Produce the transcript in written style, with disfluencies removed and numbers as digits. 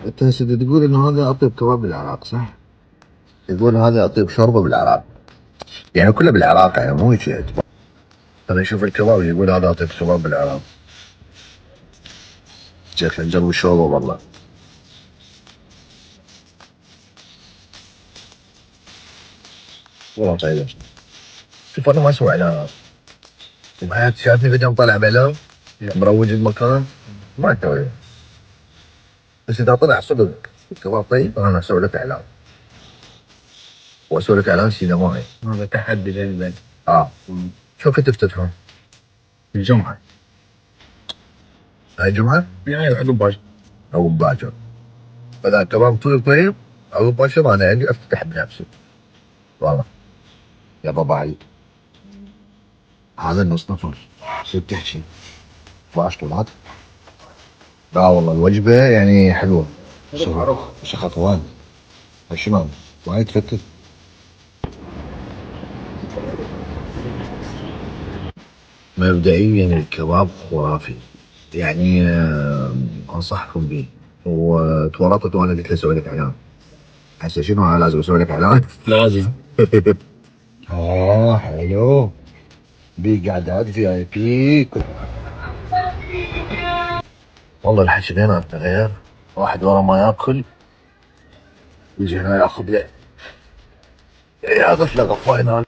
انت يا سيدي تقول ان هذا اطيب كباب بالعراق صح؟ يقول هذا اطيب شوربه بالعراق. يعني كله بالعراق يعني مو شيء. انا اشوف الكباب يقول هذا اطيب كباب بالعراق. جيت نجرب الشوربه والله. والله طيبه. شوف انا ما اسوي اعلانات. بحياتي شايفني قدام طالع باعلان مروج المكان ما اسوي. بس اذا طلع صدق الكباب طيب انا اسوي لك اعلان. واسوي لك اعلان سينمائي. هذا تحدي بيني وبينك. شوف كيف تفتتحون؟ الجمعة هاي الجمعه يعني عقب باجر. او باكر. فاذا الكباب طيب او باكر انا عندي افتتح بنفسي. والله يا بابا علي. هذا النص نفر. شو بتحكي؟ باش طلعت. لا والله الوجبه يعني حلوه. شخط وايد. شنو؟ وايد فتت. مبدئيا الكباب خرافي. يعني انصحكم به. وتورطت وانا قلت له اسوي لك اعلان. هسه شنو أنا لازم اسوي لك اعلان؟ لازم. حلو. بي قعدات في اي بي. والله الحكي بيناتنا غير. واحد ورا ما ياكل يجي هنا ياخذ له ياخذ له غفاين.